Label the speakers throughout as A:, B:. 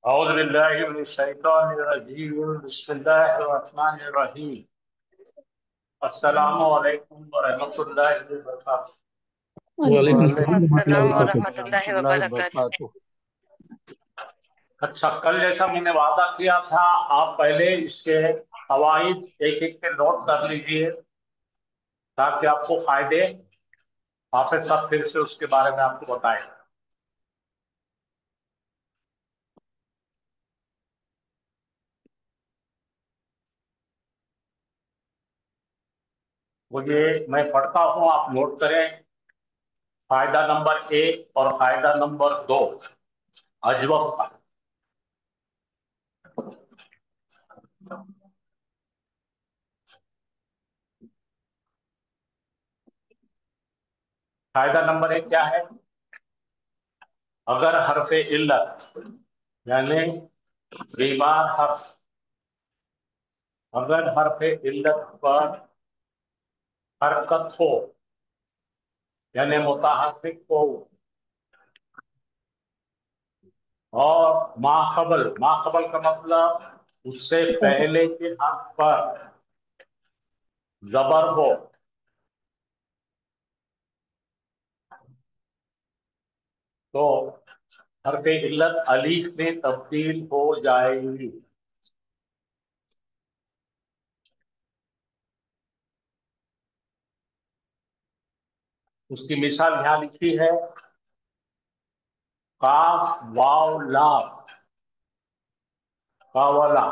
A: أعوذ بالله من الشيطان الرجيم بسم الله الرحمن الرحيم السلام علیکم ورحمۃ اللہ وبرکاتہ۔
B: وعلیکم
C: وعلیکم
B: السلام ورحمۃ اللہ
C: السلام
B: وبرکاتہ۔
C: ورحمۃ اللہ
D: ورحمۃ اللہ
C: وبرکاتہ۔
D: وبرکاتہ۔
A: اچھا، کل جیسا میں نے وعدہ کیا تھا، آپ پہلے اس کے فوائد ایک ایک کے نوٹ کر لیجئے تاکہ آپ کو فائدے حافظ صاحب پھر سے اس کے بارے میں آپ کو بتائیں۔ مجھے میں پڑھتا ہوں، آپ نوٹ کریں۔ فائدہ نمبر 1 اور فائدہ نمبر 2 اجوف کا۔ فائدہ نمبر 1 کیا ہے؟ اگر حرف علت یعنی بیمار حرف، اگر حرف علت پر حرکت ہو یعنی متحرک ہو اور ماقبل کا مطلب اس سے پہلے کے حرف پر زبر ہو تو حرف علت الف میں تبدیل ہو جائے گی۔ اس کی مثال یہاں لکھی ہے، قاف واو لام قاولا۔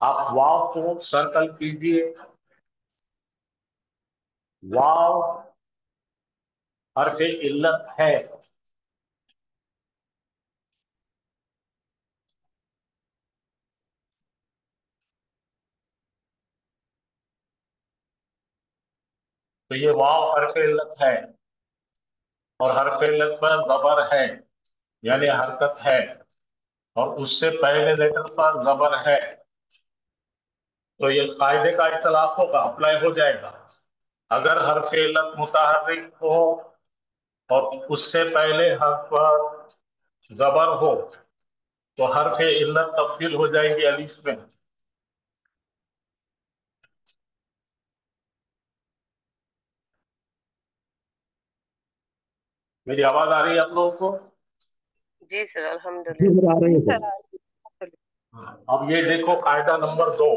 A: آپ واو کو سرکل کیجئے، واو حرف علت ہے، تو یہ واو حرف علت ہے اور حرف علت پر زبر ہے یعنی حرکت ہے، اور اس سے پہلے لیٹر پر زبر ہے، تو یہ قاعدے کا اختلاف ہوگا، اپلائی ہو جائے گا۔ اگر حرف علت متحرک ہو اور اس سے پہلے حرف پر زبر ہو تو حرف علت تبدیل ہو جائے گی الف میں۔ میری آواز آ رہی ہے آپ لوگوں کو؟
C: جی سر، الحمدللہ۔
B: آ رہے ہیں۔
A: اب یہ دیکھو قاعدہ نمبر 2،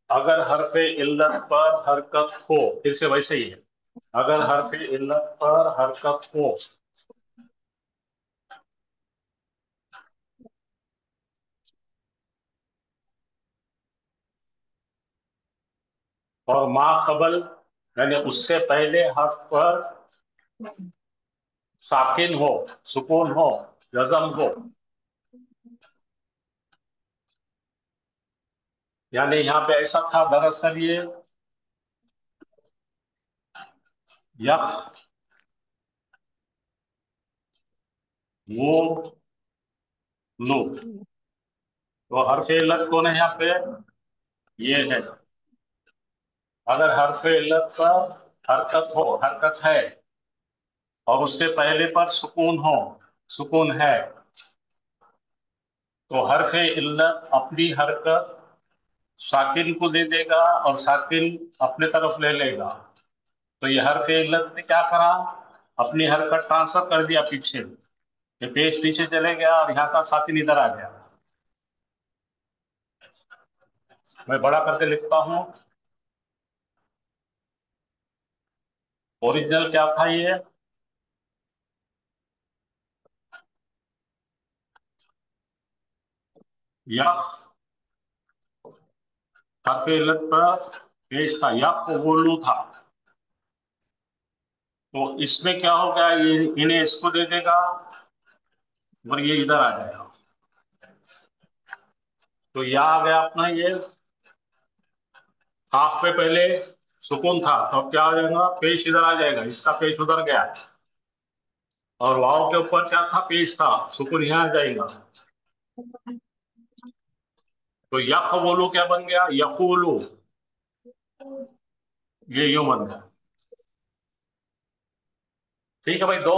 A: اگر حرف علت پر حرکت ہو، پھر سے ویسے ہی ہے، اگر حرف علت پر حرکت ہو اور ما قبل یعنی اس سے پہلے حرف پر ساکن ہو، سکون ہو، جزم ہو، یعنی یہاں پہ ایسا تھا، دراصل یہ یخ وہ نو، تو حرف علت کون ہے یہاں پہ؟ یہ ہے۔ اگر حرف علت پر حرکت ہو، حرکت ہے، اور اس سے پہلے پر سکون ہو، سکون ہے، تو حرف علت اپنی حرکت ساکن کو دے دے گا اور ساکن اپنے طرف لے لے گا، تو یہ حرف علت نے کیا کرا؟ اپنی حرکت ٹرانسفر کر دیا پیچھے، یہ پیش پیچھے چلے گیا اور یہاں کا ساکن ادھر آ گیا۔ میں بڑا کر کے لکھتا ہوں، اوریجنل کیا تھا؟ یہ یخ حرف علت پر پیش تھا، یخ غلو تھا، تو اس میں کیا ہوگا؟ یہ انہیں اس کو دے دے گا اور یہ ادھر آ جائے گا، تو یہ آ گیا اپنا، یہ ہاف پہ پہلے سکون تھا تو اب کیا آ جائے گا؟ پیش ادھر آ جائے گا، اس کا پیش ادھر گیا، اور واؤ کے اوپر کیا تھا؟ پیش تھا، سکون یہاں آ جائے گا، تو یخولو کیا بن گیا؟ یقولو، یہ یوں بن گیا۔ ٹھیک ہے بھائی، دو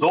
A: 2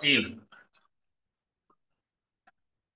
A: 3।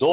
A: 2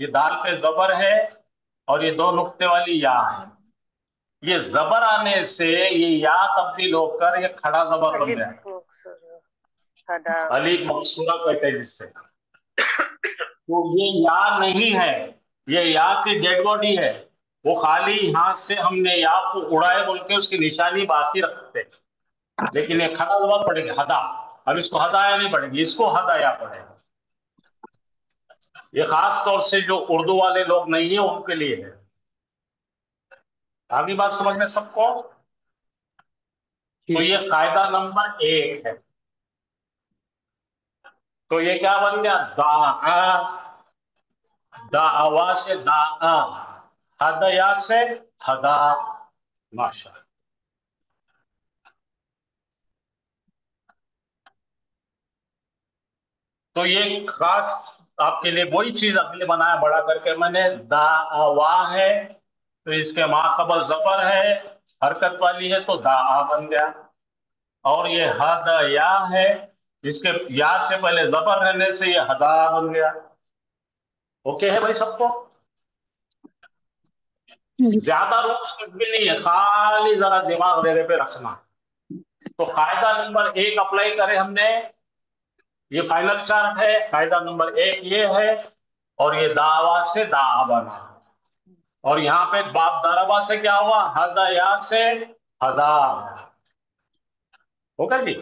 A: یہ دال پہ زبر ہے اور یہ 2 نقطے والی یا ہے. یہ زبر آنے سے یہ یا تبدیل ہو کر یہ کھڑا زبر بن
C: الف
A: گیا.
C: مقصورہ ہدا
A: الف مقصورہ کہتے ہیں جس سے. تو یہ یا نہیں ہے، یہ یا کی ڈیڈ باڈی ہے. وہ خالی یہاں سے ہم نے یا کو اڑائے بول کے اس کی نشانی باقی رکھتے ہیں. لیکن یہ کھڑا زبر پڑے گا ہدا. اب اس کو ہدا یا نہیں پڑے گی، اس کو ہدا یا پڑے گا. یہ خاص طور سے جو اردو والے لوگ نہیں ہیں ان کے لیے ہے. آگے بات سمجھ میں سب کو؟
B: جی
A: تو
B: سر
A: یہ قاعدہ نمبر 1 ہے. تو یہ کیا بن گیا؟ دعوا سے دعا، ہدیا سے ہدا. ماشاء اللہ. تو یہ خاص آپ کے لیے وہی چیز اپنے بنایا بڑا کر کے میں نے. دعوا ہے تو اس کے ماقبل زبر ہے، حرکت والی ہے تو دعا بن گیا. اور یہ ہدیا ہے، اس کے یا سے پہلے زبر رہنے سے یہ ہدا بن گیا. اوکے ہے بھائی سب کو؟ زیادہ روز کچھ بھی نہیں ہے، خالی ذرا دماغ میرے پہ رکھنا. تو قاعدہ نمبر 1 اپلائی کرے ہم نے. یہ فائنل چارٹ ہے. قاعدہ نمبر 1 یہ ہے، اور یہ دعوا سے دعا بنا. اور یہاں پہ باب ضربہ سے کیا ہوا؟ ہدیا سے ہدا. اوکے جی.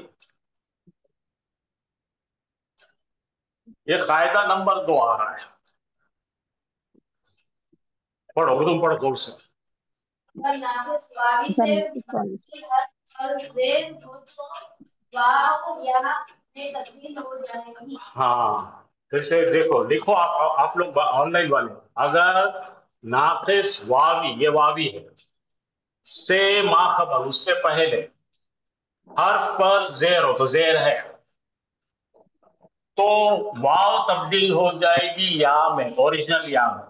A: یہ قاعدہ نمبر 2 آ رہا ہے. پڑھو تم، پڑھو دور سے. ہاں جیسے دیکھو، لکھو آپ لوگ آن لائن والے. اگر ناقص واوی، یہ واوی ہے، سے ما خبر اس سے پہلے حرف پر زیر ہو تو زیر ہے تو واو تبدیل ہو جائے گی یا میں، اوریجنل یا میں.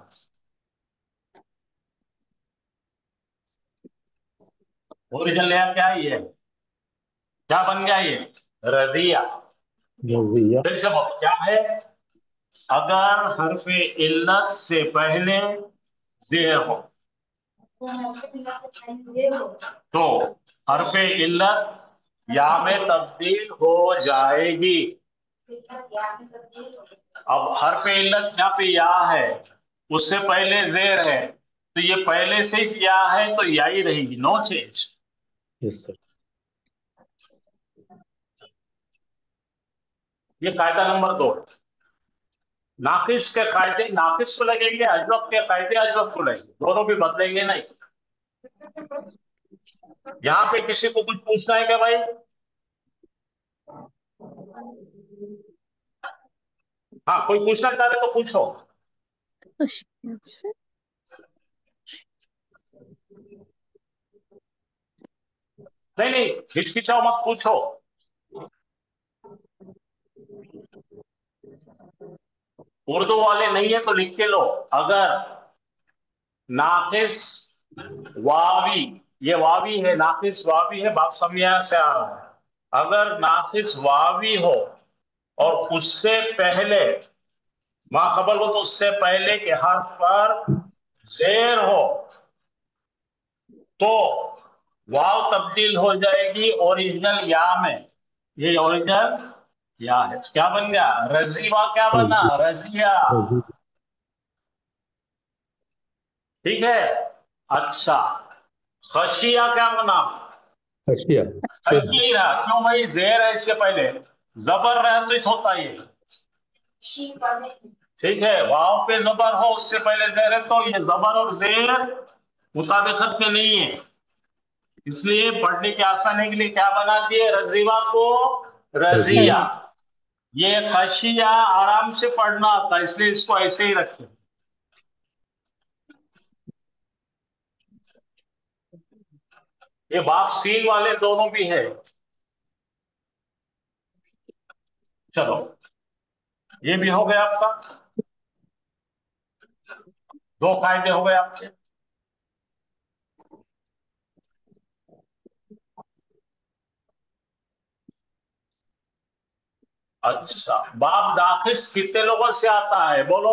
A: اوریجنل یا کیا ہے؟ یہ کیا بن گیا؟ یہ رضیہ.
E: رضیہ.
A: پھر سے کیا ہے؟ اگر حرف علت سے پہلے زیر ہو تو حرف علت یا میں تبدیل ہو جائے گی. اب حرف علت یہاں پہ یا ہے، اس سے پہلے زیر ہے، تو یہ پہلے سے یا ہے تو یا ہی رہے گی، نو چینج.
E: یس سر.
A: یہ قاعدہ نمبر 2. ناقص کے قاعدے ناقص کو لگیں گے، اجوف کے قاعدے اجوف کو لگیں گے، دونوں بھی بدلیں گے نہیں. یہاں پہ کسی کو کچھ پوچھنا ہے کیا بھائی؟ ہاں کوئی پوچھنا چاہ رہے تو پوچھو. نہیں نہیں ہچکچاؤ مت، پوچھو. اردو والے نہیں ہیں تو لکھ کے لو. اگر ناقص واوی، یہ واوی ہے، ناقص واوی ہے، بات سمجھا سے آ رہا ہے. اگر ناقص واوی ہو اور اس سے پہلے ماقبل ہو تو اس سے پہلے کے حرف پر زیر ہو تو واو تبدیل ہو جائے گی اوریجنل یا میں. یہ اوریجنل یا ہے. کیا بن گیا؟ رضیہ. کیا بنا؟ رضیہ.
E: رضیہ.
A: ٹھیک ہے. اچھا خشیہ کیا بنا؟
E: اشیاء.
A: خشیہ ہی رہا. کیوں بھائی؟ زیر ہے اس کے پہلے، زبر رہت ہوتا ہے. ٹھیک ہے، واو پہ زبر ہو اس سے پہلے زیر ہے تو یہ زبر اور زیر مطابقت کے نہیں ہے، اس لیے پڑھنے کے آسانی کے لیے کیا بنا دیے؟ رضیہ کو رضیہ. یہ خشیہ آرام سے پڑھنا آتا اس لیے اس کو ایسے ہی رکھیں. یہ باب سین والے دونوں بھی ہے. چلو یہ بھی ہو گیا آپ کا. 2 قاعدے ہو گئے آپ کے. اچھا باب ناقص کتنے لوگوں سے آتا ہے؟ بولو.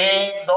A: 1 2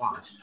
A: 5।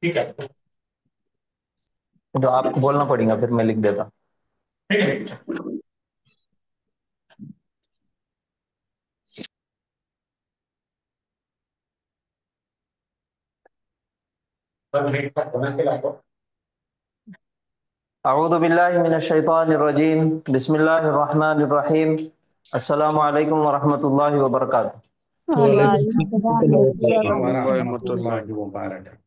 A: ٹھیک ہے
F: جو آپ کو بولنا پڑے گا پھر میں لکھ دیتا.
A: ٹھیک ہے
F: اعوذ باللہ من الشیطان الرجیم بسم اللہ الرحمن الرحیم. السلام علیکم ورحمۃ اللہ وبرکاتہ.
D: وعلیکم السلام
G: ورحمۃ اللہ وبرکاتہ.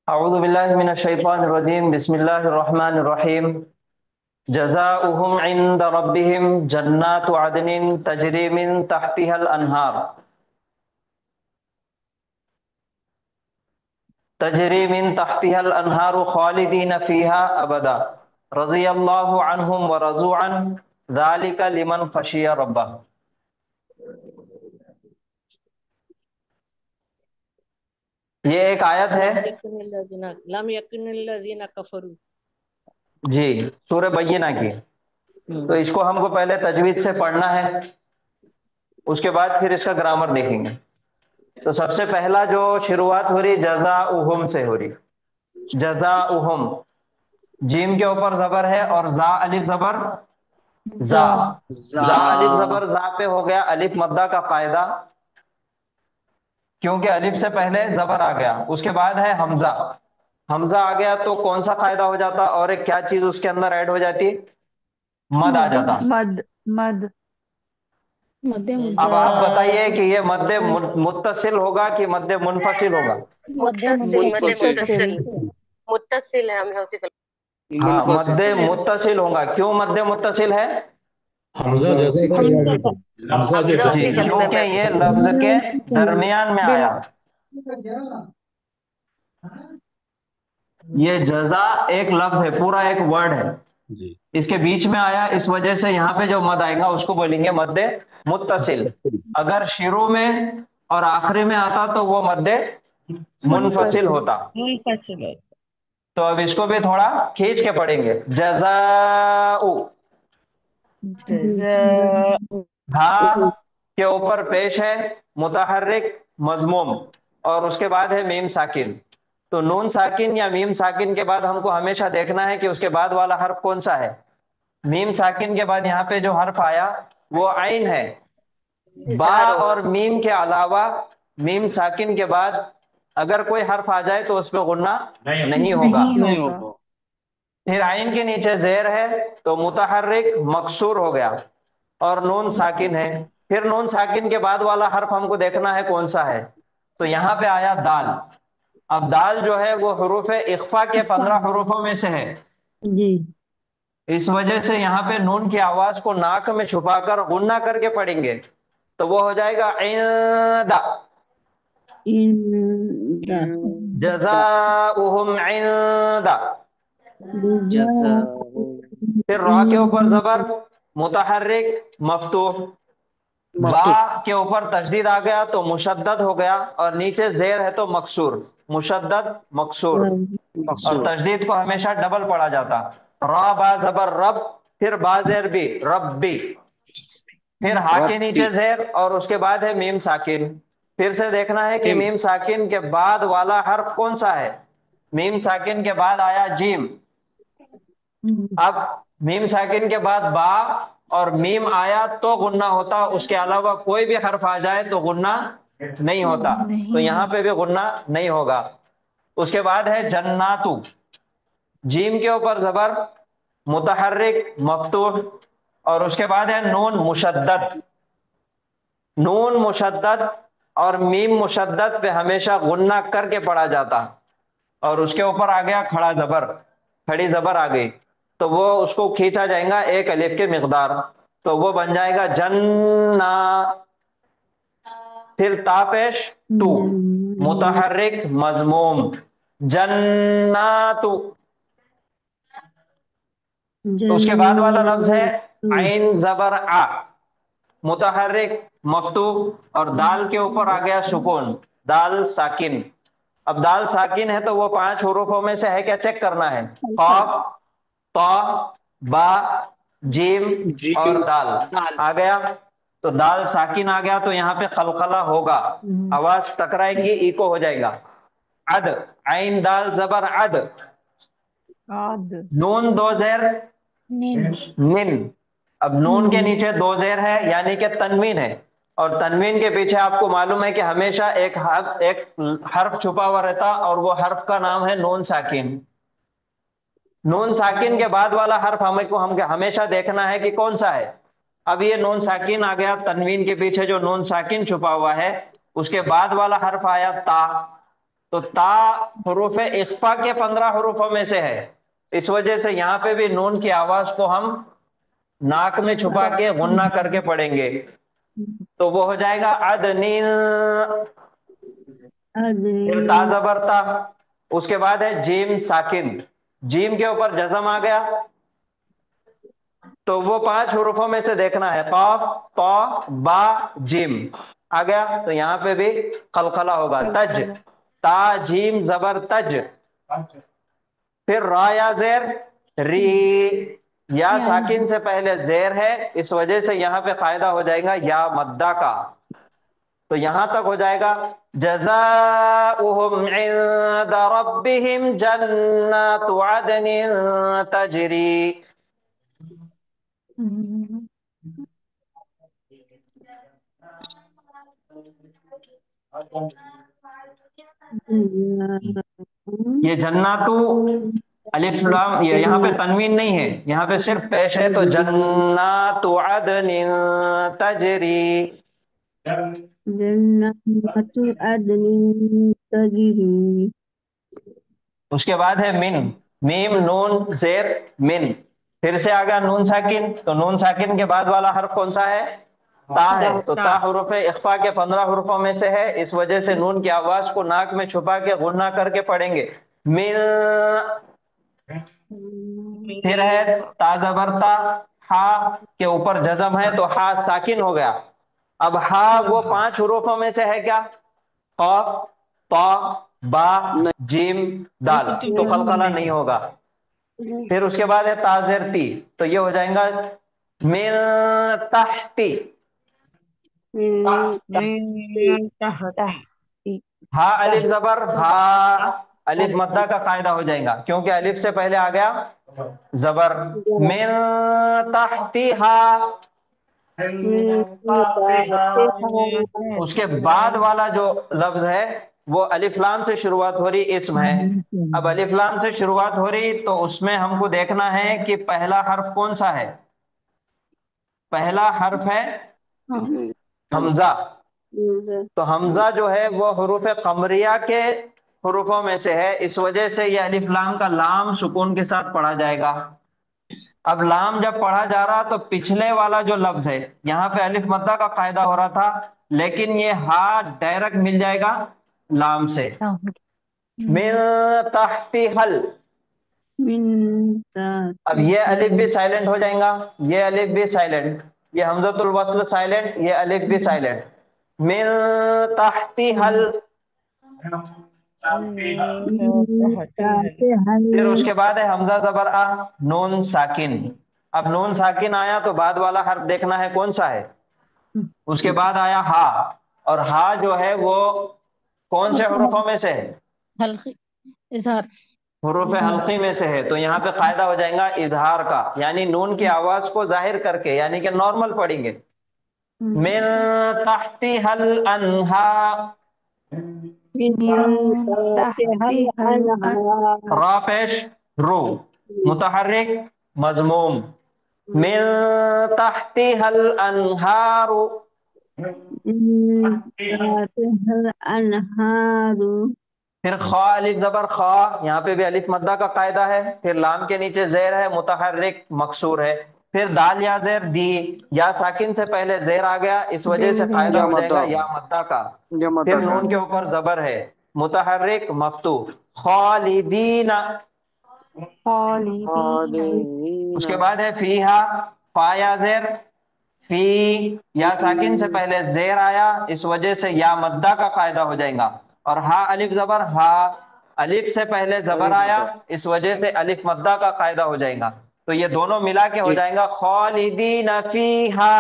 F: اعوذ باللہ من الشیطان الرجیم بسم اللہ الرحمن الرحیم. جزاؤہم عند ربہم جنات عدن تجری من تحتها الانہار تجری من تحتها الانہار خالدین فیہا ابدا رضی اللہ عنہم ورضوا عنہ ذالک لمن خشی ربہ. یہ ایک آیت ہے
H: لم یکن الذین کفروا.
F: جی سورہ بینہ کی. تو اس کو ہم کو پہلے تجوید سے پڑھنا ہے، اس کے بعد پھر اس کا گرامر دیکھیں گے. تو سب سے پہلا جو شروعات ہو رہی جزاؤہم سے ہو رہی. جزاؤہم جیم کے اوپر زبر ہے اور زا الف زبر زا. زا الف زبر زا پہ ہو گیا الف مدہ کا قاعدہ، کیونکہ الف سے پہلے زبر آ گیا. اس کے بعد ہے حمزہ. حمزہ آ گیا تو کون سا قاعدہ ہو جاتا اور ایک کیا چیز اس کے اندر ایڈ ہو جاتی؟ مد آ جاتا.
I: مد مد
D: مد
F: اب آپ بتائیے کہ یہ مد متصل ہوگا کہ مد منفصل ہوگا؟
C: متصل متصل متصل ہے ہمیں اسی
F: ہاں مد متصل ہوگا. کیوں مد متصل ہے؟
E: حمزہ جیسے حمزہ جیسے
F: جی کیونکہ یہ لفظ کے درمیان میں آیا. یہ جزا ایک لفظ ہے، پورا ایک ورڈ ہے،
E: جی
F: اس کے بیچ میں آیا، اس وجہ سے یہاں پہ جو مد آئے گا اس کو بولیں گے مد متصل. اگر شروع میں اور آخری میں آتا تو وہ مد منفصل ہوتا. تو اب اس کو بھی تھوڑا کھینچ کے پڑھیں گے. جزاؤ ہاں کے اوپر پیش ہے متحرک مضموم اور اس کے بعد ہے میم ساکن. تو نون ساکن یا میم ساکن کے بعد ہم کو ہمیشہ دیکھنا ہے کہ اس کے بعد والا حرف کون سا ہے. میم ساکن کے بعد یہاں پہ جو حرف آیا وہ عین ہے. با
C: اظہار ہوگا.
F: اور میم کے علاوہ میم ساکن کے بعد اگر کوئی حرف آ جائے تو اس پہ غنہ نہیں ہوگا.
B: نہیں ہوگا.
F: پھر عین کے نیچے زیر ہے تو متحرک مکسور ہو گیا اور نون ساکن ہے. پھر نون ساکن کے بعد والا حرف ہم کو دیکھنا ہے کون سا ہے. تو یہاں پہ آیا دال. اب دال جو ہے وہ حروف اخفا کے 15 حروفوں میں سے ہے.
D: جی.
F: اس وجہ سے یہاں پہ نون کی آواز کو ناک میں چھپا کر غنہ کر کے پڑھیں گے تو وہ ہو جائے گا عند. جزاؤہم عند. پھر را کے اوپر زبر متحرک مفتوح. با کے اوپر تشدید آ گیا تو مشدد ہو گیا اور نیچے زیر ہے تو مکسور. مشدد مکسور. اور تشدید کو ہمیشہ ڈبل پڑھا جاتا. را با زبر رب پھر با زیر بھی رب بھی. پھر ہا کے نیچے زیر اور اس کے بعد ہے میم ساکن. پھر سے دیکھنا ہے کہ میم ساکن کے بعد والا حرف کون سا ہے. میم ساکن کے بعد آیا جیم. اب میم ساکن کے بعد با اور میم آیا تو غنہ ہوتا. اس کے علاوہ کوئی بھی حرف آ جائے تو غنہ نہیں ہوتا. تو یہاں پہ بھی غنہ نہیں ہوگا. اس کے بعد ہے جناتو. جیم کے اوپر زبر متحرک مفتوح اور اس کے بعد ہے نون مشدد. نون مشدد اور میم مشدد پہ ہمیشہ غنہ کر کے پڑھا جاتا. اور اس کے اوپر آ گیا کھڑا زبر. کھڑی زبر آ گئی تو وہ اس کو کھینچا جائے گا ایک الف کے مقدار تو وہ بن جائے گا جنہ. پھر تا پیش تو متحرک مضموم جناتو. تو اس کے بعد والا لفظ ہے عین زبر آ متحرک مفتوح اور دال کے اوپر آ گیا سکون دال ساکن. اب دال ساکن ہے تو وہ 5 حروفوں میں سے ہے کیا چیک کرنا ہے. قاف طا با جیم اور دال آ گیا. تو دال ساکن آ گیا تو یہاں پہ قلقلہ ہوگا. آواز ٹکرائے گی ایکو ہو جائے گا. عد عین دال زبر عد. نون دو زیر نن. اب نون کے نیچے 2 زیر ہے یعنی کہ تنوین ہے اور تنوین کے پیچھے آپ کو معلوم ہے کہ ہمیشہ ایک حرف چھپا ہوا رہتا اور وہ حرف کا نام ہے نون ساکن. نون ساکن کے بعد والا حرف ہم ہمیشہ دیکھنا ہے کہ کون سا ہے. اب یہ نون ساکن آ گیا تنوین کے پیچھے جو نون ساکن چھپا ہوا ہے اس کے بعد والا حرف آیا تا. تو تا حروف اخفا کے 15 حروفوں میں سے ہے. اس وجہ سے یہاں پہ بھی نون کی آواز کو ہم ناک میں چھپا کے غنہ کر کے پڑھیں گے تو وہ ہو جائے گا عدنین. پھر تا زبر تا. اس کے بعد ہے جیم ساکن. جیم کے اوپر جزم آ گیا تو وہ 5 حروفوں میں سے دیکھنا ہے قاف طا با جیم آ گیا تو یہاں پہ بھی قلقلہ ہوگا. تج تا جیم زبر تج. پھر را یا زیر ری. یا ساکن سے پہلے زیر ہے اس وجہ سے یہاں پہ قاعدہ ہو جائے گا یا مدہ کا. تو یہاں تک ہو جائے گا جزاؤہم عند ربہم جنات عدن تجری. یہ جناتو الف لام یہاں پہ تنوین نہیں ہے یہاں پہ صرف پیش ہے تو جنات عدن تجری.
D: جنات عدن تجری.
F: اس کے بعد ہے من. میم نون زیر من. پھر سے آگا نون ساکن تو نون ساکن کے بعد والا حرف کون سا ہے تا ہے. تو تا حروف اخفا کے 15 حروفوں میں سے ہے اس وجہ سے نون کی آواز کو ناک میں چھپا کے غنہ کر کے پڑھیں گے. من. پھر ہے تا زبر تا. ہا کے اوپر جزم ہے تو ہا ساکن ہو گیا. اب ہا وہ 5 حروفوں میں سے ہے کیا قاف طا با جیم دال تو قلقلہ نہیں ہوگا. پھر اس کے بعد ہے تا زیر تی تو یہ ہو جائیں گا من تحتی. ہا الف زبر بھا الف مدہ کا قاعدہ ہو جائے گا، کیونکہ الف سے پہلے آ گیا زبر. من تحتہا، اس کے بعد والا جو لفظ ہے وہ الف لام سے شروعات ہو رہی اسم ہے. اب الف لام سے شروعات ہو رہی تو اس میں ہم کو دیکھنا ہے کہ پہلا حرف کون سا ہے. پہلا حرف ہے حمزہ. تو حمزہ جو ہے وہ حروف قمریہ کے حروفوں میں سے ہے، اس وجہ سے یہ الف لام کا لام سکون کے ساتھ پڑھا جائے گا. اب لام جب پڑھا جا رہا تو پچھلے والا جو لفظ ہے یہاں پہ الف مدہ کا قاعدہ ہو رہا تھا، لیکن یہ ہا ڈائریکٹ مل جائے گا لام سے. من تحت حل، اب یہ الف بھی سائلنٹ ہو جائے گا، یہ الف بھی سائلنٹ، یہ حمزۃ الوصل سائلنٹ، یہ الف بھی سائلنٹ. من تحت حل، پھر اس کے بعد ہے حمزہ زبر آ، نون ساکن. اب نون ساکن آیا تو بعد والا حرف دیکھنا ہے کون سا ہے. اس کے بعد آیا ہا، اور ہا جو ہے وہ کون سے حروفوں میں سے ہے؟
H: حلقی اظہار.
F: حروف حلقی میں سے ہے. تو یہاں پہ قاعدہ ہو جائے گا اظہار کا، یعنی نون کی آواز کو ظاہر کر کے، یعنی کہ نارمل پڑھیں گے. من تحتها الانہار، را پیش رو، متحرک مضموم. من تحتها الانہار، پھر خا الف زبر خا، یہاں پہ بھی الف مدہ کا قاعدہ ہے. پھر لام کے نیچے زیر ہے، متحرک مکسور ہے. پھر دال یا زیر دی، یا ساکن سے پہلے زیر آ گیا، اس وجہ سے قاعدہ ہو جائے گا یا مدہ کا. پھر نون کے اوپر زبر ہے، متحرک مفتوح. خالدین، اس کے بعد ہے فیہا، فا یا زیر، فی یا ساکن سے پہلے زیر آیا، اس وجہ سے یا مدہ کا قاعدہ ہو جائے گا. اور ہا الف زبر ہا، الف سے پہلے زبر آیا، اس وجہ سے الف مدہ کا قاعدہ ہو جائے گا. تو یہ دونوں ملا کے ہو جائیں گا خالدین فیہا.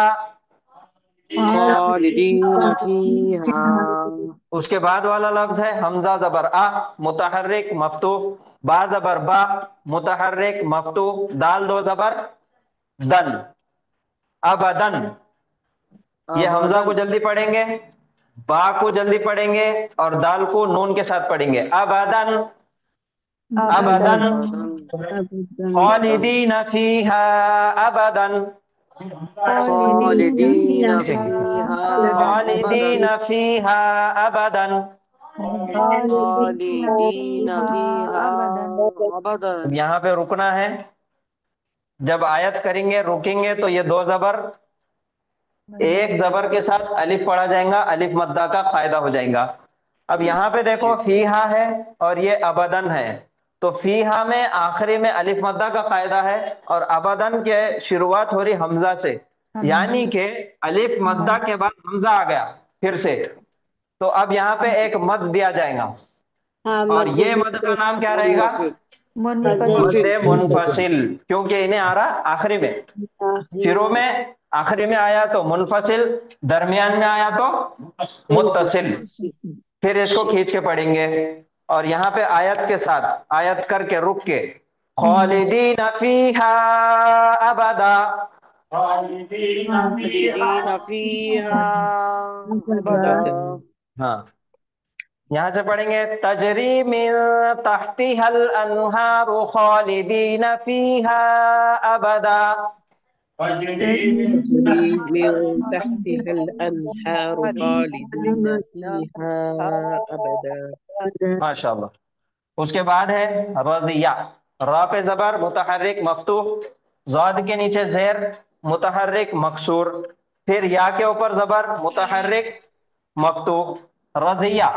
F: اس کے بعد والا لفظ ہے حمزہ زبر آ، متحرک مفتوح. با زبر با، متحرک مفتوح. دال دو زبر دن، ابدن. یہ حمزہ کو جلدی پڑھیں گے، با کو جلدی پڑھیں گے، اور دال کو نون کے ساتھ پڑھیں گے. ابدن، ابدن. خالدین فیہا ابدن، خالدین فیہا ابدن. یہاں پہ رکنا ہے، جب آیت کریں گے رکیں گے تو یہ دو زبر ایک زبر کے ساتھ الف پڑھا جائے گا، الف مدہ کا قاعدہ ہو جائے گا. اب یہاں پہ دیکھو فیہا ہے اور یہ ابدن ہے، تو فیہا میں آخری میں الف مدہ کا قاعدہ ہے، اور ابدن کے شروعات ہو رہی حمزہ سے، یعنی کہ الف مدہ کے بعد حمزہ آ گیا پھر سے. تو اب یہاں پہ ایک مد دیا جائے گا، اور یہ مد کا نام کیا رہے گا؟ مد منفصل، کیونکہ انہیں آ رہا آخری میں. شروع میں آخری میں آیا تو منفصل، درمیان میں آیا تو متصل. پھر اس کو کھینچ کے پڑھیں گے، اور یہاں پہ آیت کے ساتھ آیت کر کے رک کے خالدین فیہا ابدا، ہاں یہاں سے پڑھیں گے تجری من تحتها الانہار خالدین فیہا ابدا.
B: من تحتها الأنهار خالدين فيها أبدا.
F: ماشاء اللہ. اس کے بعد ہے رضیہ، را پہ زبر متحرک مفتوح، زاد کے نیچے زیر متحرک مکسور، پھر یا کے اوپر زبر متحرک مفتوح. رضیہ،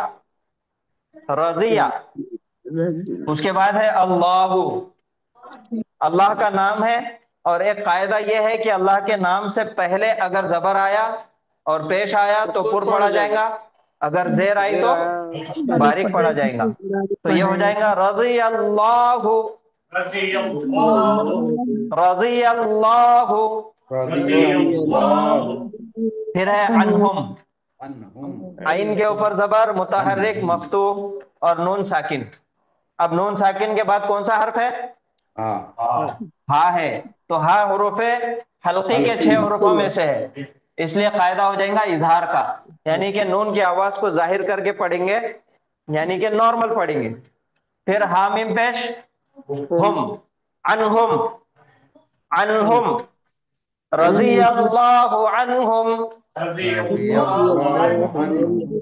F: رضیہ. اس کے بعد ہے اللہ، اللہ کا نام ہے، اور ایک قاعدہ یہ ہے کہ اللہ کے نام سے پہلے اگر زبر آیا اور پیش آیا تو پر پڑھا جائے گا، اگر زیر آئی تو باریک پڑھا جائے گا. تو یہ ہو جائے گا رضی اللہ، رضی اللہ. پھر ہے عنہم، عین کے اوپر زبر متحرک مفتوح اور نون ساکن. اب نون ساکن کے بعد کون سا حرف ہے؟
G: ہاں
F: ہا ہے. تو ہا حروف حلقی کے 6 حروفوں میں سے ہے، اس لیے قاعدہ ہو جائے گا اظہار کا، یعنی کہ نون کی آواز کو ظاہر کر کے پڑھیں گے، یعنی کہ نارمل پڑھیں گے. پھر ہا میم پیش ہم، عنہم، عنہم، رضی اللہ عنہم.
G: رضی اللہ عنہ.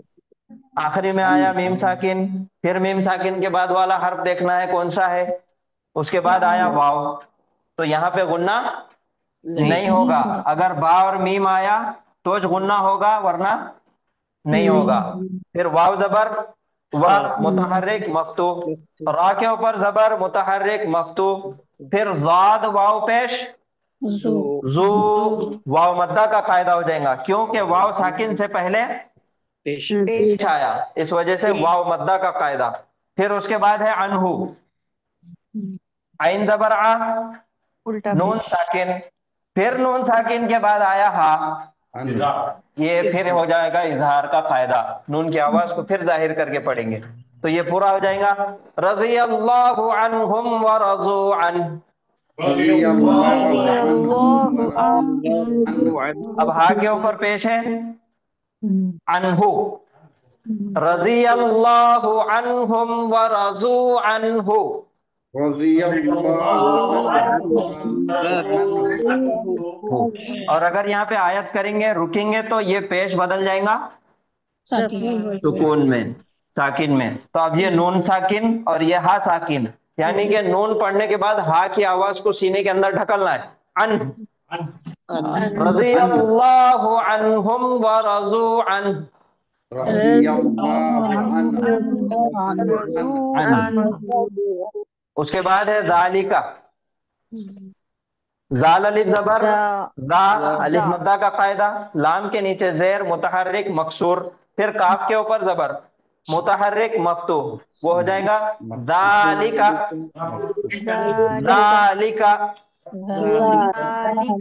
F: آخری میں آیا میم ساکن. پھر میم ساکن کے بعد والا حرف دیکھنا ہے کون سا ہے. اس کے بعد آیا واو. تو یہاں پہ غنہ نہیں ہوگا. اگر با اور میم آیا تو غنہ ہوگا، ورنہ نہیں ہوگا. پھر واو زبر و متحرک مفتو، را کے اوپر زبر متحرک مفتو. پھر زاد واو پیش زو، واو مدہ کا قاعدہ ہو جائے گا، کیونکہ واو ساکن سے پہلے
B: پیش
F: پیش آیا، اس وجہ سے واو مدہ کا قاعدہ. پھر اس کے بعد ہے انہو، عین زبر آ، نون ساکن. پھر نون ساکن کے بعد آیا ہا،
G: عنہ.
F: یہ پھر ہو جائے گا اظہار کا قاعدہ، نون کی آواز کو پھر ظاہر کر کے پڑھیں گے. تو یہ پورا ہو جائے گا رضی اللہ عنہم ورضوا عنہ.
G: رضی اللہ عنہم عنہ.
F: اب ہا کے اوپر پیش ہے عنہو، رضی اللہ عنہم ورضوا عنہ.
G: رضی اللہ عنہ.
F: اور اگر یہاں پہ آیت کریں گے رکیں گے تو یہ پیش بدل جائے گا سکون میں، ساکن میں. تو اب یہ نون ساکن اور یہ ہا ساکن، یعنی کہ نون پڑھنے کے بعد ہا کی آواز کو سینے کے اندر ڈھکلنا ہے. ان رضی اللہ عنہم ورضوا عنہ.
G: رضی اللہ عنہ.
F: اس کے بعد ہے ذالکا، زال الف زبر، ذا الف مدہ کا قاعدہ، لام کے نیچے زیر متحرک مکسور، پھر کاف کے اوپر زبر متحرک مفتوح، وہ ہو جائے گا ذالکا، ذالکا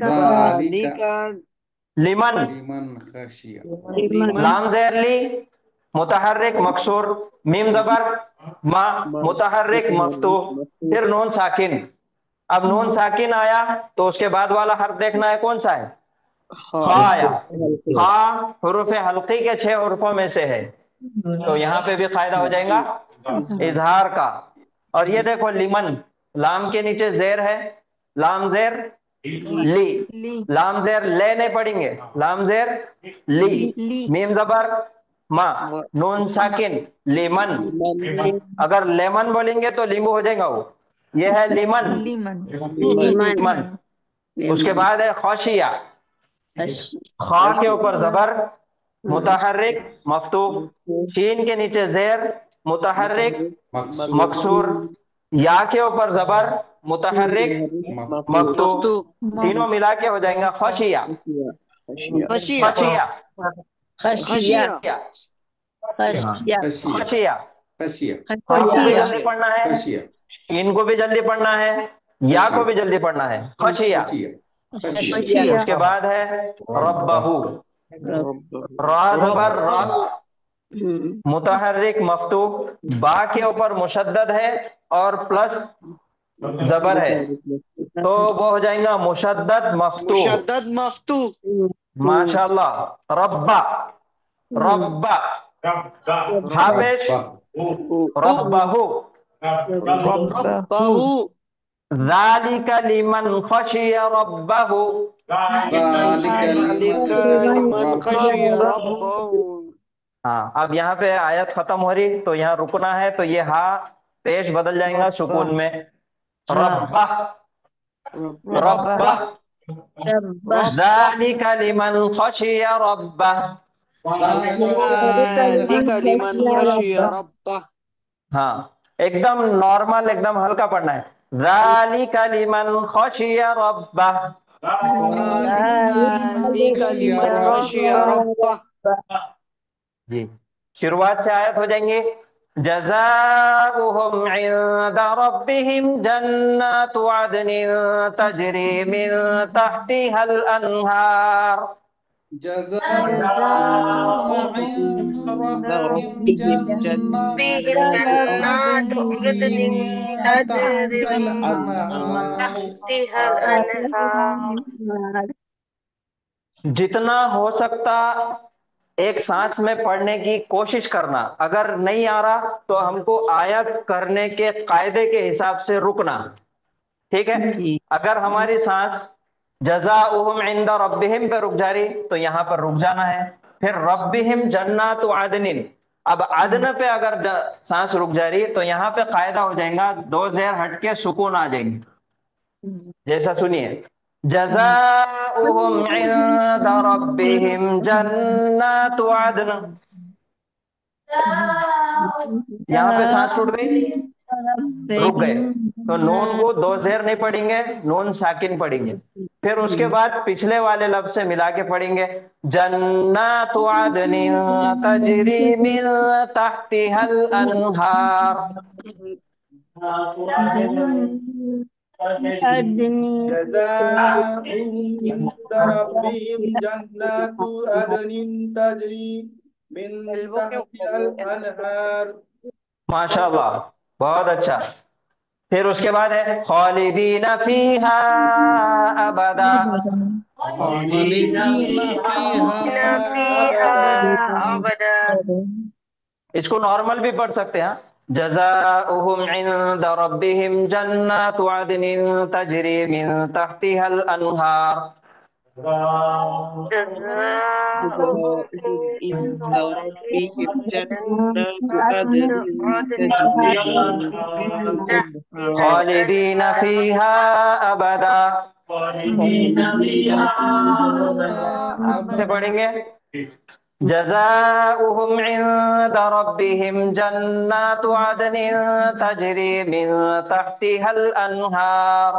G: ذالک
F: لمن،
G: لمن خشیہ.
F: لام زیر لی متحرک مکسور، میم زبر ما متحرک مفتوح، پھر نون ساکن. اب نون ساکن آیا تو اس کے بعد والا حرف دیکھنا ہے کون سا ہے؟ خا آیا. خا حروف حلقی کے 6 حروفوں میں سے ہے، تو یہاں پہ بھی قاعدہ ہو جائے گا اظہار کا. اور یہ دیکھو لمن، لام کے نیچے زیر ہے، لام زیر لی، لام زیر لے نہیں پڑھیں گے، لام زیر لی، میم زبر ما، نون ساکن لیمن. اگر لیمن بولیں گے تو لیمو ہو جائے گا وہ. یہ ہے لیمن، لیمن. اس کے بعد ہے خاشیہ، خا کے اوپر زبر متحرک مفتوح، شین کے نیچے زیر متحرک مکسور، یا کے اوپر زبر متحرک مفتوح، تینوں ملا کے ہو جائیں گا خاشیہ. خاشیہ،
D: خشیہ
G: خشیہ
F: خاشیہ.
G: خشیہ
F: خا کو بھی جلدی پڑھنا ہے،
G: خشیہ
F: شین کو بھی جلدی پڑھنا ہے، یا کو بھی جلدی پڑھنا ہے. خاشیہ.
G: خشیہ خشیہ.
F: اس کے بعد ہے ربہو، را زبر رب متحرک مفتوح، با کے اوپر مشدد ہے اور پلس زبر ہے، تو وہ ہو جائیں گا مشدد مفتوح. ماشاءاللہ. ربا، ربا، ہا پیش ربہو، ذالک لمن خشی ربہ. ہاں اب یہاں پہ آیت ختم ہو رہی تو یہاں رکنا ہے، تو یہ ہا پیش بدل جائیں گا سکون میں. ربہ، ربہ، ذالک لمن خشی ربہ. ہاں ایک دم نارمل، ایک دم ہلکا پڑھنا ہے. ذالک لمن خشی ربہ. جی شروعات سے آیت ہو جائیں گے. جزاؤہم عند ربہم جنات عدن تجری من تحتها الانہار.
G: جزاؤهم عند
B: عند
G: ربهم
B: ربهم
C: فيهم
G: جنات
C: جنات
G: عدن
C: عدن تجري
G: تحت
C: من
G: الأنهار.
C: تحتها الأنهار.
F: جتنا ہو سکتا ایک سانس میں پڑھنے کی کوشش کرنا، اگر نہیں آ رہا تو ہم کو آیت کرنے کے قاعدے کے حساب سے رکنا، ٹھیک ہے؟
B: ٹھیک
F: اگر ہماری سانس جزاؤہم عند ربہم پہ رک جا رہی تو یہاں پر رک جانا ہے. پھر ربہم جنات عدن، اب عدن پہ اگر سانس رک جا رہی تو یہاں پہ قاعدہ ہو جائے گا، دو زیر ہٹ کے سکون آ جائیں گے. جیسا سنیے، جزاؤہم عند ربہم جنات عدن، یہاں پہ سانس ٹوٹ گئی، رک گئے تو نون کو دو زیر نہیں پڑھیں گے، نون ساکن پڑھیں گے. پھر اس کے بعد پچھلے والے لفظ سے ملا کے پڑھیں گے، جنات عدن تجری من تحتها الانہار.
I: جزاؤهم عند ربهم جنات عدن تجري من تحتها الأنهار.
F: ماشاء اللہ، بہت اچھا. پھر اس کے بعد ہے خالدین فیہا ابدا.
G: خالدین فیہا
C: فيها
G: أبدا.
C: أبدا.
F: اس کو نارمل بھی پڑھ سکتے ہیں، جزاؤہم عند ربہم جنات عدن تجری من تحتها الانہار.
C: جزاؤهم
B: عند ربهم جنات عدن
C: جنات عدن
B: تجري
C: من
B: من
C: تحتها
B: الأنهار
F: خالدین
C: الأنهار
F: فیہا ابدا
B: خالدين
F: سے
G: أبدا.
F: پڑھیں گے، جزاؤہم عند ربہم جنات عدن تجری من تحتها الانہار.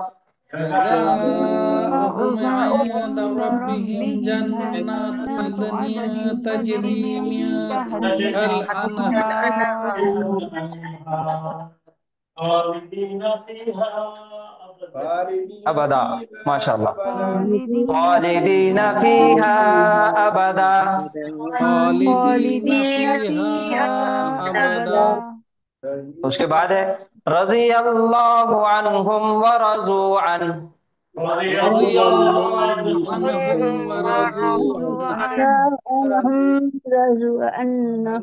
G: جزاؤهم عند ربهم
C: جزاؤهم
G: جنات عدن تجري من تحتها الأنهار.
I: خالدين
F: ابدا، ماشاء
I: فيها
F: اللہ.
I: أبدا.
F: خالدین فیہا ابدا.
G: خالدين فيها
C: فيها
G: أبدا.
F: اس کے بعد ہے رضی اللہ عنہم ورضوا عنہ.
G: رضي الله عنهم
C: عنهم
G: ورضوا
C: ورضوا
G: عنه.
C: عنه.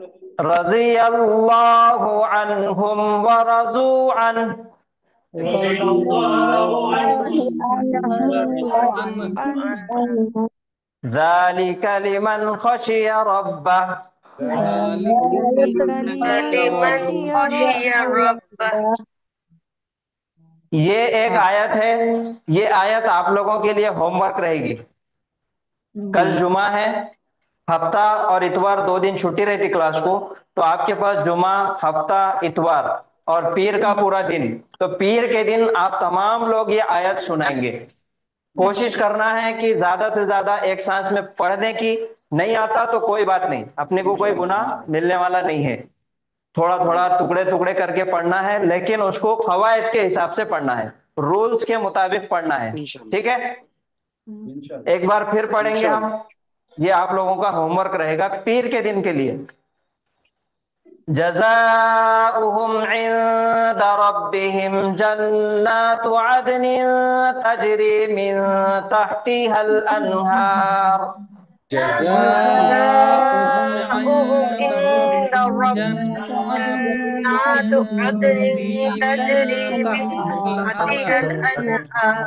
F: رضی اللہ عنہم ورضوا عنہ.
B: رضي الله عنهم
G: عنه.
C: عنه.
F: ذلك لمن خشی ربہ.
G: ذلك
C: ذلك لمن خشي ربه.
F: یہ ایک آیت ہے، یہ آیت آپ لوگوں کے لیے ہوم ورک رہے گی. کل جمعہ ہے، ہفتہ اور اتوار 2 دن چھٹی رہتی کلاس کو، تو آپ کے پاس جمعہ، ہفتہ، اتوار اور پیر کا پورا دن. تو پیر کے دن آپ تمام لوگ یہ آیت سنائیں گے. کوشش کرنا ہے کہ زیادہ سے زیادہ ایک سانس میں پڑھنے کی. نہیں آتا تو کوئی بات نہیں، اپنے کو کوئی گناہ ملنے والا نہیں ہے. تھوڑا تھوڑا ٹکڑے ٹکڑے کر کے پڑھنا ہے، لیکن اس کو قواعد کے حساب سے پڑھنا ہے، رولز کے مطابق پڑھنا ہے، ٹھیک ہے؟ ایک بار پھر پڑھیں گے ہم، یہ آپ لوگوں کا ہوم ورک رہے گا پیر کے دن کے لیے. جزاؤہم عند ربہم جنات عدن تجری من تحتها الانہار.
G: جزاؤهم
C: جزاؤهم
G: عند
C: عند
G: ربهم
C: ربهم
G: جنات
C: جنات عدن
G: تجري
C: تجري
G: من
C: من
G: تحتها
C: تحتها الأنهار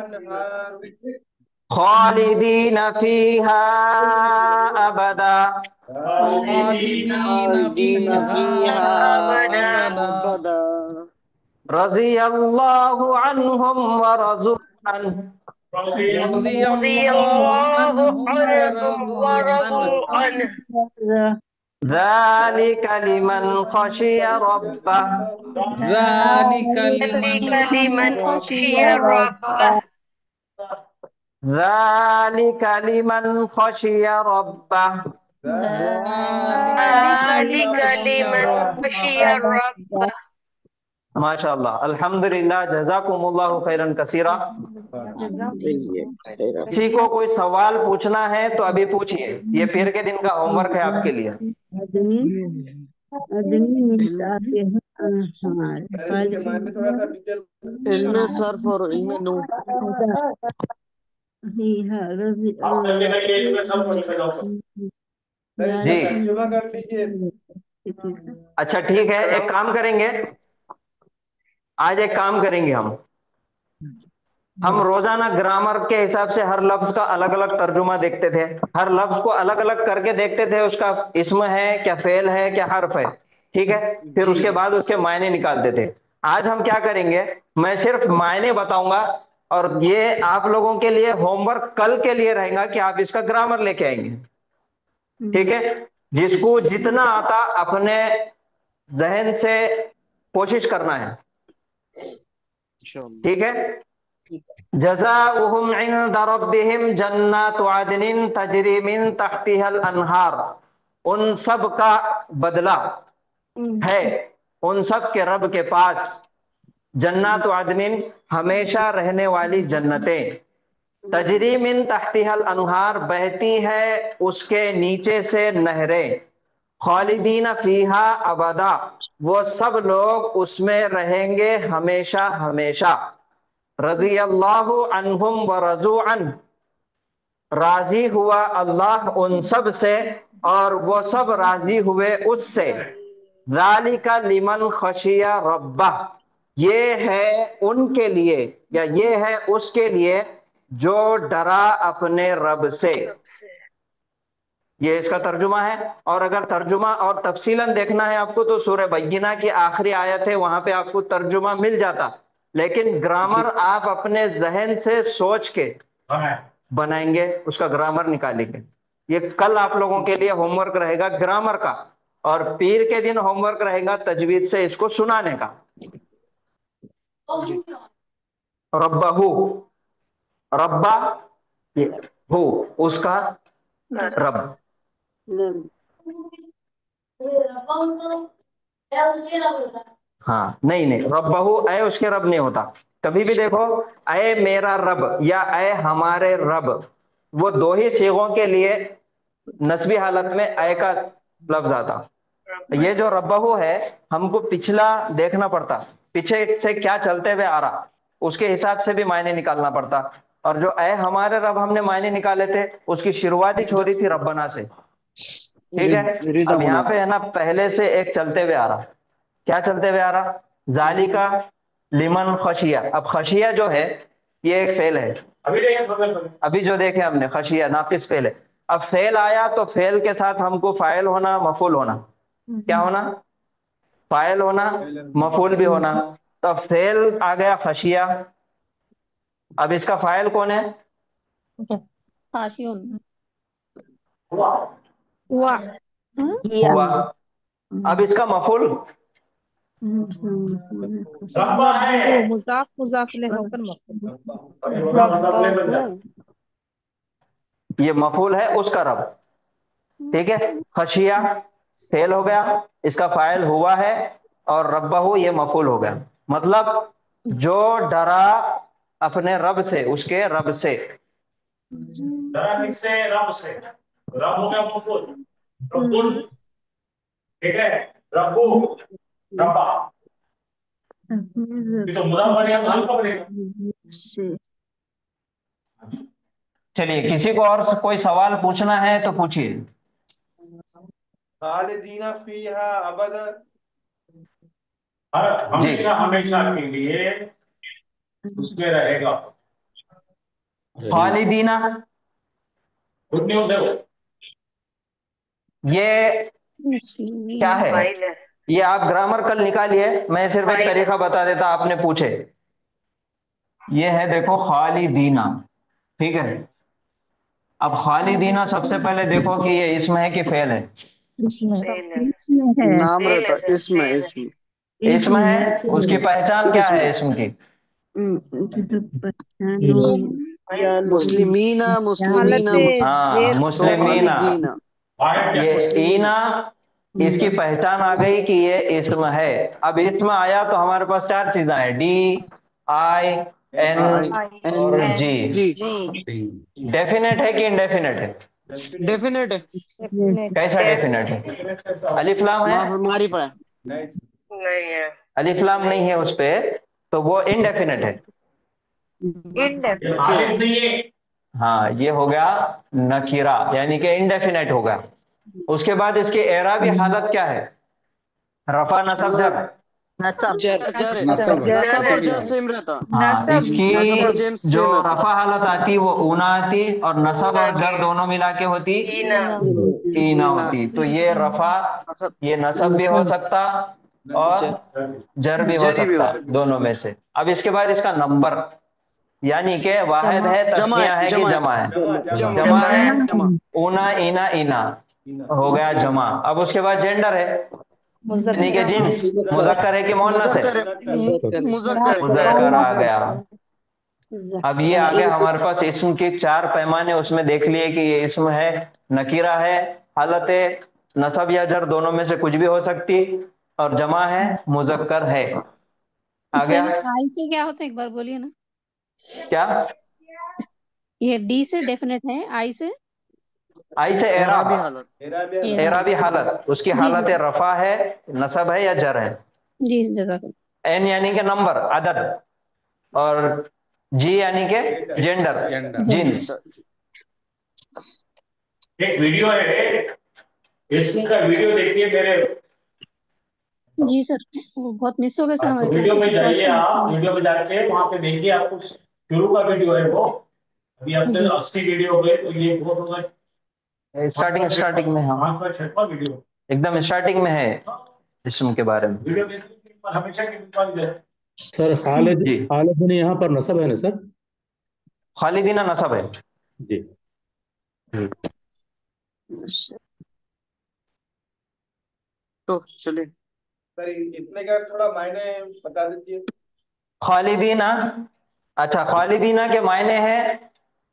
I: الأنهار.
F: خالدین فیہا ابدا.
G: خالدين فيها
C: أبدا.
G: أبدا.
F: رضی اللہ عنہم ورضوا عنہ.
G: رضي
C: رضي
G: الله
C: الله
G: عنهم
C: عنهم
G: ورضوا عنه.
C: ورضوا عنه.
F: ذلك لمن خشی ربہ.
G: ذلك لمن
C: ذلك لمن
G: خشي
C: خشي ربه.
F: ذلك لمن خشی ربہ.
G: ذلك
C: ذلك
G: لمن خشي
C: لمن
G: ربه.
C: خشي ربه.
F: ماشاء اللہ الحمدللہ جزاکم اللہ خیرن کثیرہ. کسی کو کوئی سوال پوچھنا ہے تو ابھی پوچھیے، یہ پیر کے دن کا ہوم ورک ہے آپ کے لیے.
I: سر اس کے معنی تھوڑا سا ڈیٹیل
B: علم صرف اور علم نو.
I: سر اس کا
F: جی
I: ترجمہ کر لیجیے.
F: اچھا ٹھیک ہے، ایک کام کریں گے آج، ایک کام کریں گے ہم روزانہ گرامر کے حساب سے ہر لفظ کا الگ الگ ترجمہ دیکھتے تھے، ہر لفظ کو الگ الگ کر کے دیکھتے تھے اس کا اسم ہے کیا فعل ہے کیا حرف ہے، ٹھیک ہے. پھر اس کے بعد اس کے معنی نکالتے تھے. آج ہم کیا کریں گے، میں صرف معنی بتاؤں گا اور یہ آپ لوگوں کے لیے ہوم ورک کل کے لیے رہے گا کہ آپ اس کا گرامر لے کے آئیں گے. ٹھیک ہے، جس کو جتنا آتا اپنے ذہن سے کوشش کرنا ہے. ٹھیک ہے. جزاؤہم عند ربہم جنات عدن تجری من تحتها الانہار، ان سب کا بدلہ ہے ان سب کے رب کے پاس جنات عدن، ہمیشہ رہنے والی جنتیں، تجری من تحتها الانہار، بہتی ہے اس کے نیچے سے نہریں، خالدین فیہا ابدا، وہ سب لوگ اس میں رہیں گے ہمیشہ ہمیشہ. رضی اللہ عنہم ورضوا عنہ، راضی ہوا اللہ ان سب سے اور وہ سب راضی ہوئے اس سے. ذالک لمن خشی ربہ، یہ ہے ان کے لیے یا یہ ہے اس کے لیے جو ڈرا اپنے رب سے. یہ اس کا ترجمہ ہے. اور اگر ترجمہ اور تفصیلاً دیکھنا ہے آپ کو تو سورہ بینہ کی آخری آیت ہے، وہاں پہ آپ کو ترجمہ مل جاتا، لیکن گرامر آپ اپنے ذہن سے سوچ کے بنائیں گے، اس کا گرامر نکالیں گے. یہ کل آپ لوگوں کے لیے ہوم ورک رہے گا گرامر کا، اور پیر کے دن ہوم ورک رہے گا تجوید سے اس کو سنانے کا. ربہو، ربا ہو اس کا رب. ہاں نہیں ربہو اے اس کے رب نہیں ہوتا. کبھی بھی دیکھو اے میرا رب یا اے ہمارے رب، وہ دو ہی صیغوں کے لیے نسبی حالت میں اے کا لفظ آتا. یہ جو ربہو ہے ہم کو پچھلا دیکھنا پڑتا، پیچھے سے کیا چلتے ہوئے آ رہا اس کے حساب سے بھی معنی نکالنا پڑتا. اور جو اے ہمارے رب ہم نے معنی نکالے تھے اس کی شروعات ہی چھوڑی تھی ربنا سے. ٹھیک ہے، اب یہاں پہ ہے نا پہلے سے ایک چلتے ہوئے آ رہا. کیا چلتے ہوئے آ رہا؟ ذالکا لمن خشیہ. اب خشیہ جو ہے یہ ایک فعل ہے، ابھی جو دیکھے ہم نے خشیہ ناقص فعل ہے. اب فعل آیا تو فعل کے ساتھ ہم کو فاعل ہونا مفعول ہونا، کیا ہونا؟ فاعل ہونا مفعول بھی ہونا. تو اب فعل آ گیا خشیہ. اب اس کا فاعل کون ہے؟ ہوا. اب اس کا مفعول
H: مضاف مضاف الیہ ہو کر
F: یہ مفعول ہے اس کا رب. ٹھیک ہے، خشیہ فعل ہو گیا، اس کا فاعل ہوا ہے، اور ربہ یہ مفعول ہو گیا. مطلب جو ڈرا اپنے رب سے، اس کے رب سے. ڈرا کس سے؟ رب سے. رب ہو گیا مفعول، ربن. ٹھیک ہے، ربو ربا یہ تو مضاف بنے گا، ہم بنے گا. چلیے کسی کو اور کوئی سوال پوچھنا ہے تو پوچھیے.
I: خالدین فیہا ابدا،
F: ہمیشہ ہمیشہ کے لیے اس میں رہے گا. خالدینہ گڈ نیوز ہے، وہ یہ کیا ہے؟
C: فائل ہے.
F: یہ آپ گرامر کل نکالیے، میں صرف ایک طریقہ بتا دیتا آپ نے پوچھے. یہ ہے دیکھو خالدینہ، ٹھیک ہے. اب خالدینہ سب سے پہلے دیکھو کہ یہ اسم ہے کہ فعل ہے؟
B: نام رہتا اسم ہے،
F: اسم ہے. اس کی پہچان کیا ہے اسم کی؟
B: مسلمین
F: ہاں مسلمین. یہ اینا اس کی پہچان آ گئی کہ یہ اسم ہے. اب اسم آیا تو ہمارے پاس چار چیزیں ہیں, ڈی, آئی, این اور جی.
C: جی
F: ڈیفینیٹ ہے کہ انڈیفینیٹ ہے؟
B: ڈیفینیٹ ہے.
F: کیسا ڈیفینیٹ ہے؟ الف لام ہے؟
B: ہماری پڑھا.
C: نہیں ہے.
F: الف لام نہیں ہے اس پہ تو وہ انڈیفینیٹ ہے.
C: انڈیفینیٹ.
F: ہاں یہ ہو گیا نکیرہ یعنی کہ انڈیفینیٹ ہوگا. اس کے بعد اس کی اعرابی حالت کیا ہے؟ رفع نصب جر.
D: نصب
B: نصب اور جر سیم رہتا.
F: ہاں اس کی
B: نصب اور جیم
F: جو
B: سیم رہتا.
F: رفع حالت آتی وہ اونا آتی اور نصب اور جر دونوں ملا کے ہوتی اینا ہوتی. تو یہ رفع یہ نصب بھی ہو سکتا اور جر بھی ہو
B: جری بھی
F: سکتا
B: ہو سکتا.
F: دونوں میں سے. اب اس کے بعد اس کا نمبر یعنی کہ واحد ہے تثنیہ ہے کہ جمع ہے؟ جمع ہے. اونا اینا اینا ہو گیا جمع. اب اس کے بعد جینڈر ہے یعنی کہ جنس, مذکر ہے کہ مؤنث ہے؟ مذکر آ گیا. اب یہ آگے ہمارے پاس اسم کی چار پیمانے اس میں دیکھ لیے کہ یہ اسم ہے, نکیرہ ہے, حالت نصب یا جر دونوں میں سے کچھ بھی ہو سکتی, اور جمع ہے, مذکر ہے. آ گیا
H: آئی سے کیا ہوتا ہے ایک بار بولیے نا.
F: کیا؟
H: یہ ڈی سے ڈیفینیٹ ہے, آئی سے
F: آئی سے اعراب,
B: حالت.
F: اعرابی حالت. اس کی حالت رفع ہے, نصب ہے یا جر ہے؟
H: جی جزاک اللہ.
F: این یعنی کہ نمبر, عدد, اور جی یعنی کہ جینڈر, جنس.
A: ایک ویڈیو ہے اسم کا, ویڈیو دیکھیے میرے.
H: جی سر وہ بہت مس ہو گیا سر ہمارے
A: ویڈیو میں
H: کلاس
A: جائیے, آپ ویڈیو میں جا کے وہاں پہ دیکھیے, آپ کو شروع کا ویڈیو ہے وہ. ابھی اب تک 80 ویڈیو ہو گئے تو یہ بہت ہوگا.
F: اسٹارٹنگ میں. ہاں
A: 6واں ویڈیو
F: ایک دم اسٹارٹنگ میں ہے اسم کے بارے میں.
A: ویڈیو ہمیشہ کی
E: سر خالدین یہاں پر نصب ہے نا سر؟
F: خالدینہ نصب ہے
E: جی.
B: تو چلیے
I: سر اتنے کا تھوڑا معنی بتا دیجیے.
F: خالدینہ, اچھا خالدینہ کے معنی ہے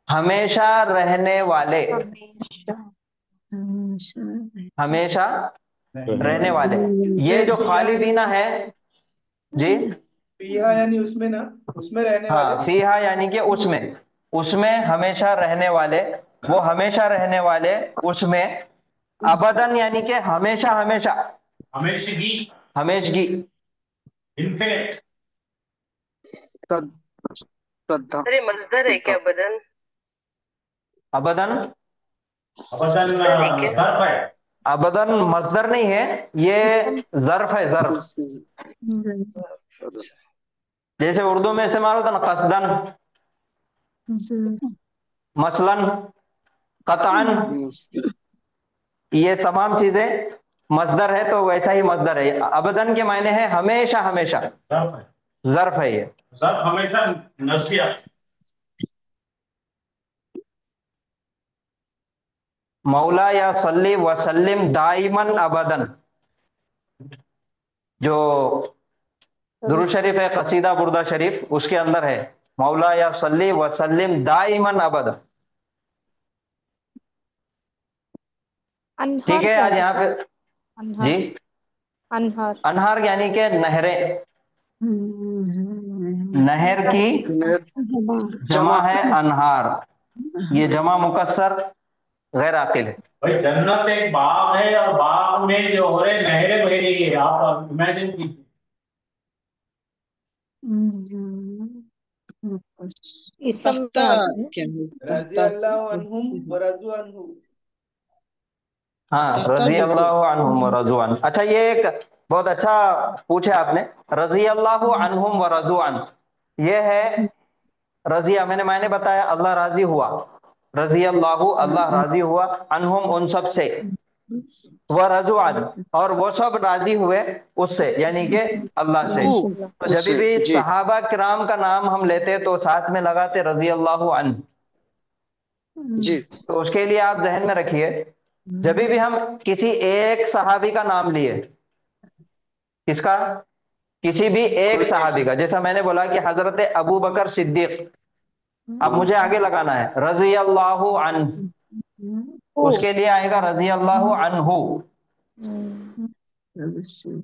F: ہمیشہ رہنے والے, ہمیشہ رہنے والے. یہ جو خالدینہ ہے جی,
I: فیہا یعنی اس میں نا, اس میں رہنے والے.
F: ہاں فیہا یعنی کہ اس میں ہمیشہ رہنے والے, وہ ہمیشہ رہنے والے اس میں. ابدن یعنی کہ ہمیشہ ہمیشہ,
A: ہمیشگی,
F: ہمیشگی.
A: انفینٹ.
C: ارے مصدر ہے کیا بدن؟
F: ابدن
A: ظرف ہے.
F: ابدن مصدر نہیں ہے, یہ ظرف ہے, ظرف. جیسے اردو میں استعمال ہوتا نا قصدن, مثلاً, قطعاً, یہ تمام چیزیں مصدر ہے. تو ویسا ہی مصدر ہے. ابدن کے معنی ہے ہمیشہ ہمیشہ,
A: ظرف ہے.
F: ظرف ہے. یہ
A: ظرف ہمیشہ نفسیہ.
F: مولا یا صلی وسلم دائمن ابدن, جو درود شریف ہے قصیدہ بردہ شریف, اس کے اندر ہے مولا یا صلی وسلم دائمن ابدا. ٹھیک ہے. آج یہاں پہ جی
J: انہار,
F: انہار یعنی کہ نہریں, نہر کی جمع ہے انہار. یہ جمع مکسر غیر عاقل ہے.
A: بھائی جنت ایک باغ ہے اور باغ میں جو ہو رہے نہریں بہ رہی ہے, آپ امیجن کیجیے.
I: رضی اللہ عنہم ورضوا عنہ.
F: ہاں رضی اللہ عنہم ورضوا عنہ. اچھا یہ ایک بہت اچھا پوچھا آپ نے, رضی اللہ عنہم ورضوا عنہ. یہ ہے رضیہ, میں نے معنی بتایا, اللہ راضی ہوا. رضی اللہ, اللہ راضی ہوا, عنہم ان سب سے, ورضوا عنہ اور وہ سب راضی ہوئے اس سے یعنی کہ اللہ سے. تو جب بھی صحابہ کرام کا نام ہم لیتے تو ساتھ میں لگاتے رضی اللہ عنہ.
B: جی.
F: تو اس کے لیے آپ ذہن میں رکھیے, جب بھی ہم کسی ایک صحابی کا نام لیے, کس کا, کسی بھی ایک صحابی کا, جیسا میں نے بولا کہ حضرت ابو بکر صدیق, اب مجھے آگے لگانا ہے رضی اللہ عنہ, اس کے لیے آئے گا رضی اللہ عنہ.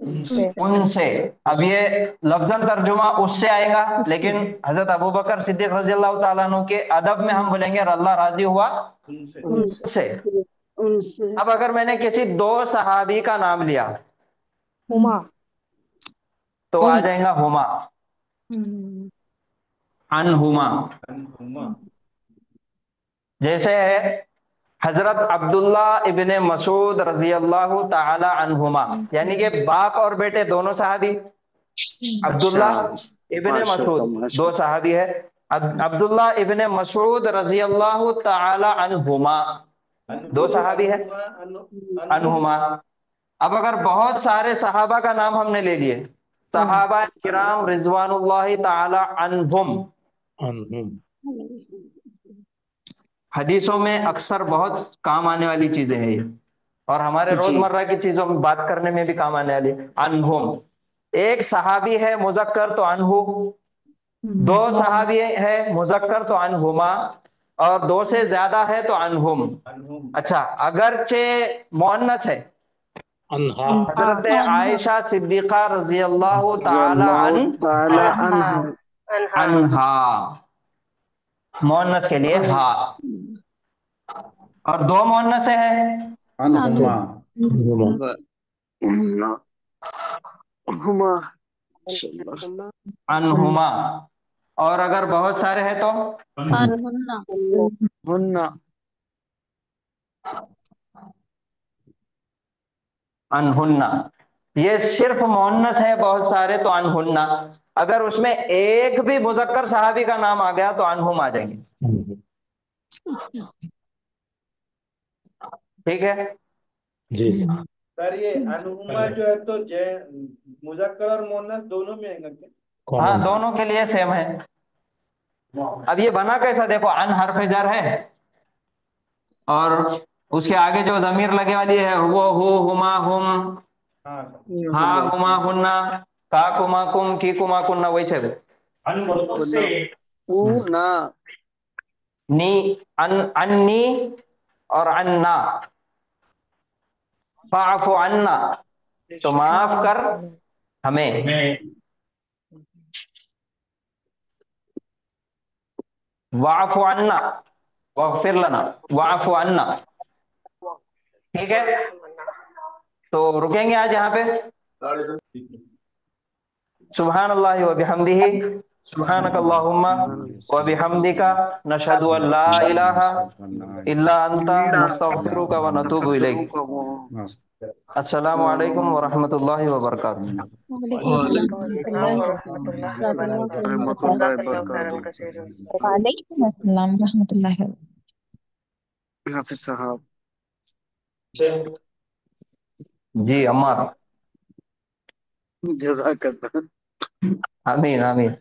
F: ان سے. اب یہ لفظاً ترجمہ اس سے آئے گا، لیکن حضرت ابو بکر صدیق رضی اللہ تعالیٰ عنہ کے ادب میں ہم بولیں گے اللہ راضی ہوا ان سے. اب اگر میں نے کسی دو صحابی کا نام لیا
J: ہما
F: تو آ جائے گا ہما، عنہما. جیسے حضرت عبداللہ ابن مسعود رضی اللہ تعالی عنہما، یعنی کہ باپ اور بیٹے دونوں صحابی. عبداللہ ابن مسعود دو صحابی ہے، عبداللہ ابن مسعود رضی اللہ تعالی عنہما دو صحابی ہے، عنہما. اب اگر بہت سارے صحابہ کا نام ہم نے لے لیے، صحابہ کرام رضوان اللہ تعالی عنہم، حدیثوں میں اکثر بہت کام آنے والی چیزیں ہیں یہ، اور ہمارے روزمرہ کی چیزوں میں بات کرنے میں بھی کام آنے والی. عنہم، ایک صحابی ہے مذکر تو عنہ، دو صحابی ہے مذکر تو عنہما، اور دو سے زیادہ ہے تو عنہم. اچھا اگرچہ مؤنث ہے، حضرت عائشہ صدیقہ رضی اللہ تعالی عنہا، مؤنث کے لیے ہا، اور دو مؤنث ہیں
G: عنہما
F: عنہما، اور اگر بہت سارے ہیں تو عنہن. یہ صرف مؤنث ہے بہت سارے تو عنہن. اگر اس میں ایک بھی مذکر صحابی کا نام آ گیا تو عنہم آ جائیں گے. ٹھیک ہے
E: جی
I: سر یہ انہما جو ہے تو مذکر اور مؤنث دونوں میں ہے کیا؟
F: ہاں دونوں کے لیے سیم ہے. اب یہ بنا کیسا دیکھو، ان حرف جر ہے اور اس کے آگے جو ضمیر لگے والی ہے وہ ہو، ہما، ہم، ہا، ہما، ہننا، کا، کما، کم، کی، کما، کننا، وہی سے نی، انی اور انا. فاعف عنا، تو معاف کر ہمیں. واعف عنا واغفر لنا، واعف عنا. ٹھیک ہے، تو رکیں گے آج یہاں پہ. سبحان اللہ وبحمدہ، سبحانک اللہم وبحمدک، نشہد ان لا الہ الا انت، نستغفرک ونتوب الیک. السلام علیکم ورحمۃ اللہ وبرکاتہ.
H: وعلیکم السلام ورحمۃ اللہ.
B: حافظ صاحب.
F: جی عمار.
B: جزاک اللہ.
F: آمین آمین.